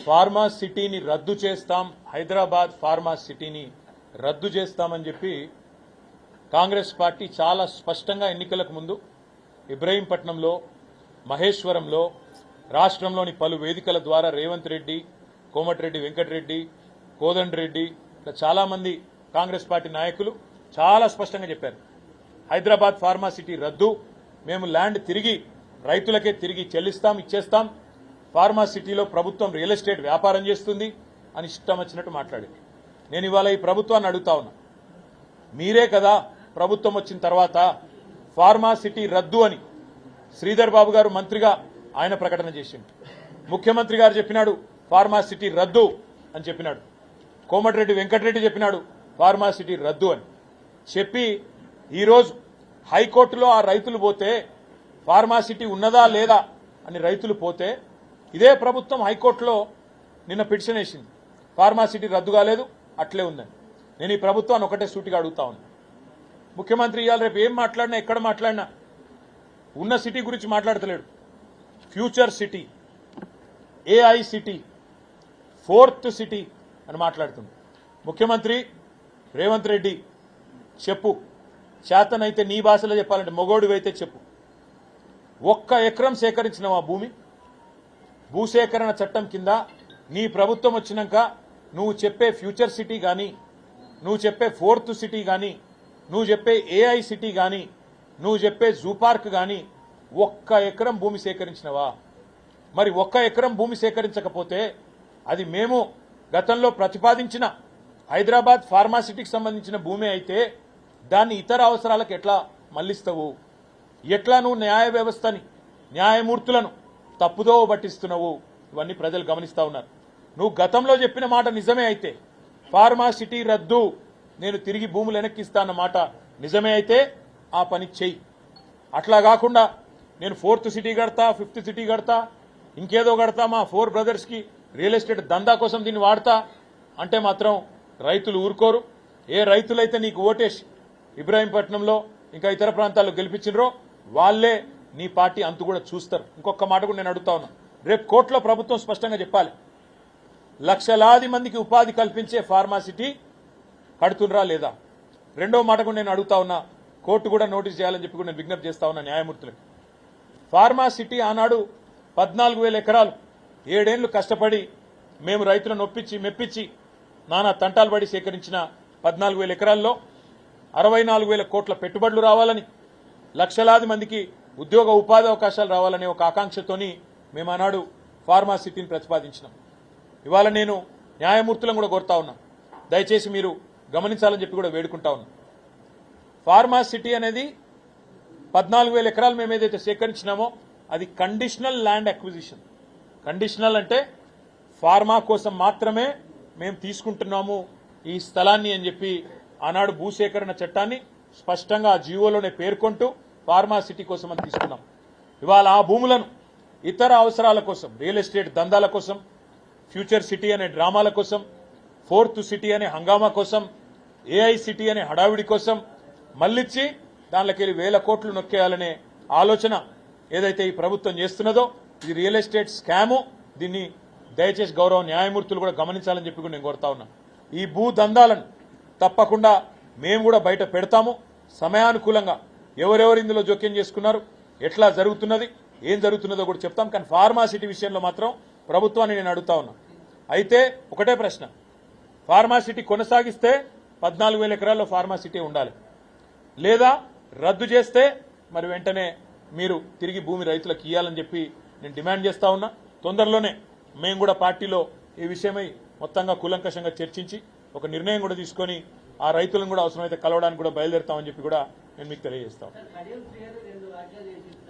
Pharma సిటీని రద్దు చేస్తాం, హైదరాబాద్ ఫార్మా సిటీని రద్దు చేస్తామని చెప్పి కాంగ్రెస్ పార్టీ చాలా స్పష్టంగా ఎన్నికలకు ముందు ఇబ్రహీంపట్నంలో, మహేశ్వరంలో, రాష్ట్రంలోని పలు వేదికల ద్వారా రేవంత్ రెడ్డి, కోమటిరెడ్డి వెంకటరెడ్డి, కోదండరెడ్డి ఇలా చాలా మంది కాంగ్రెస్ పార్టీ నాయకులు చాలా స్పష్టంగా చెప్పారు. హైదరాబాద్ ఫార్మా సిటీ రద్దు, మేము ల్యాండ్ తిరిగి రైతులకే తిరిగి చెల్లిస్తాం, ఇచ్చేస్తాం, ఫార్మా సిటీలో ప్రభుత్వం రియల్ ఎస్టేట్ వ్యాపారం చేస్తుంది అని ఇష్టం వచ్చినట్టు మాట్లాడింది. నేను ఇవాళ ఈ ప్రభుత్వాన్ని అడుగుతా ఉన్నా, మీరే కదా ప్రభుత్వం వచ్చిన తర్వాత ఫార్మా సిటీ రద్దు అని శ్రీధర్ బాబు గారు మంత్రిగా ఆయన ప్రకటన చేసిండు, ముఖ్యమంత్రి గారు చెప్పినాడు ఫార్మా సిటీ రద్దు అని చెప్పినాడు, కోమటిరెడ్డి వెంకటరెడ్డి చెప్పినాడు ఫార్మా సిటీ రద్దు అని చెప్పి ఈరోజు హైకోర్టులో ఆ రైతులు పోతే ఫార్మా సిటీ ఉన్నదా లేదా అని రైతులు పోతే ఇదే ప్రభుత్వం హైకోర్టులో నిన్న పిటిషన్ వేసింది, ఫార్మా సిటీ రద్దు కాలేదు, అట్లే ఉందని. నేను ఈ ప్రభుత్వాన్ని ఒకటే సూటిగా అడుగుతా ఉన్నా, ముఖ్యమంత్రి ఇవాళ రేపు ఏం మాట్లాడినా ఎక్కడ మాట్లాడినా ఉన్న సిటీ గురించి మాట్లాడతలేడు, future city, AI city, fourth city అని మాట్లాడుతుంది. ముఖ్యమంత్రి రేవంత్ రెడ్డి చెప్పు, చేతనైతే నీ భాషలో చెప్పాలంటే మొగోడివైతే చెప్పు, 1 ఎకరం సేకరించిన ఆ భూమి భూసేకరణ చట్టం కింద నీ ప్రభుత్వం వచ్చినాక నువ్వు చెప్పే ఫ్యూచర్ సిటీ కానీ, నువ్వు చెప్పే ఫోర్త్ సిటీ కానీ, నువ్వు చెప్పే ఏఐ సిటీ కానీ, నువ్వు చెప్పే జూ పార్క్ కానీ 1 ఎకరం భూమి సేకరించినవా? మరి 1 ఎకరం భూమి సేకరించకపోతే అది మేము గతంలో ప్రతిపాదించిన హైదరాబాద్ ఫార్మా సిటీకి సంబంధించిన భూమి అయితే దాన్ని ఇతర అవసరాలకు ఎట్లా మళ్లిస్తావు? ఎట్లా నువ్వు న్యాయ వ్యవస్థని, న్యాయమూర్తులను తప్పుదో పట్టిస్తున్నావు? ఇవన్నీ ప్రజలు గమనిస్తా ఉన్నారు. నువ్వు గతంలో చెప్పిన మాట నిజమే అయితే, ఫార్మా సిటీ రద్దు, నేను తిరిగి భూములు వెనక్కిస్తాన్న మాట నిజమే అయితే ఆ పని చెయ్యి. అట్లా కాకుండా నేను 4th సిటీ కడతా, 5th సిటీ కడతా, ఇంకేదో కడతా, మా 4 బ్రదర్స్కి రియల్ ఎస్టేట్ దందా కోసం దీన్ని వాడతా అంటే మాత్రం రైతులు ఊరుకోరు. ఏ రైతులైతే నీకు ఓటేసి ఇబ్రాహీంపట్నంలో ఇంకా ఇతర ప్రాంతాల్లో గెలిపించినరో వాళ్లే నీ పార్టీ అంతు కూడా చూస్తారు. ఇంకొక మాట కూడా నేను అడుగుతా ఉన్నా, రేపు కోర్టులో ప్రభుత్వం స్పష్టంగా చెప్పాలి, లక్షలాది మందికి ఉపాధి కల్పించే ఫార్మా సిటీ కడుతుండ్రా లేదా? రెండో మాట కూడా నేను అడుగుతా ఉన్నా, కోర్టు కూడా నోటీస్ చేయాలని చెప్పి కూడా నేను విజ్ఞప్తి చేస్తా ఉన్నా న్యాయమూర్తులకు. ఫార్మా సిటీ ఆనాడు 14,000 ఎకరాలు 7 ఏళ్లు కష్టపడి మేము రైతులను ఒప్పించి మెప్పించి నానా తంటాలు పడి సేకరించిన 14,000 ఎకరాల్లో 64,000 కోట్ల పెట్టుబడులు రావాలని, లక్షలాది మందికి ఉద్యోగ ఉపాధి అవకాశాలు రావాలనే ఒక ఆకాంక్షతోని మేము ఆనాడు ఫార్మా సిటీని ప్రతిపాదించినాం. ఇవాళ నేను న్యాయమూర్తులను కూడా కోరుతా ఉన్నా, దయచేసి మీరు గమనించాలని చెప్పి కూడా వేడుకుంటా ఉన్నా. ఫార్మా సిటీ అనేది 14,000 ఎకరాలు మేము ఏదైతే సేకరించినామో అది కండిషనల్ ల్యాండ్ అక్విజిషన్. కండిషనల్ అంటే ఫార్మా కోసం మాత్రమే మేము తీసుకుంటున్నాము ఈ స్థలాన్ని అని చెప్పి ఆనాడు భూసేకరణ చట్టాన్ని స్పష్టంగా ఆ జీవోలోనే పేర్కొంటూ ఫార్మా సిటీ కోసం అని తీసుకున్నాం. ఇవాళ ఆ భూములను ఇతర అవసరాల కోసం, రియల్ ఎస్టేట్ దందాల కోసం, ఫ్యూచర్ సిటీ అనే డ్రామాల కోసం, 4th సిటీ అనే హంగామా కోసం, ఏఐ సిటీ అనే హడావిడి కోసం మళ్ళిచ్చి దానిలోకి వెళ్ళి 1,000 కోట్లు నొక్కేయాలనే ఆలోచన ఏదైతే ఈ ప్రభుత్వం చేస్తున్నదో ఇది రియల్ ఎస్టేట్ స్కాము. దీన్ని దయచేసి గౌరవ న్యాయమూర్తులు కూడా గమనించాలని చెప్పి కూడా నేను కోరుతా ఉన్నా. ఈ భూ దందాలను తప్పకుండా మేము కూడా బయట పెడతాము. సమయానుకూలంగా ఎవరెవరు ఇందులో జోక్యం చేసుకున్నారు, ఎట్లా జరుగుతున్నది, ఏం జరుగుతున్నదో కూడా చెప్తాం. కానీ ఫార్మా సిటీ విషయంలో మాత్రం ప్రభుత్వాన్ని నేను అడుగుతా ఉన్నా. అయితే ఒకటే ప్రశ్న, ఫార్మా సిటీ కొనసాగిస్తే 14,000 ఎకరాల్లో ఫార్మా సిటీ ఉండాలి, లేదా రద్దు చేస్తే మరి వెంటనే మీరు తిరిగి భూమి రైతులకు ఇవ్వాలని చెప్పి నేను డిమాండ్ చేస్తా ఉన్నా. తొందరలోనే మేము కూడా పార్టీలో ఈ విషయమై మొత్తంగా కూలంకషంగా చర్చించి ఒక నిర్ణయం కూడా తీసుకొని ఆ రైతులను కూడా అవసరమైతే కలవడానికి కూడా బయలుదేరుతామని చెప్పి కూడా నేను మీకు తెలియజేస్తాను.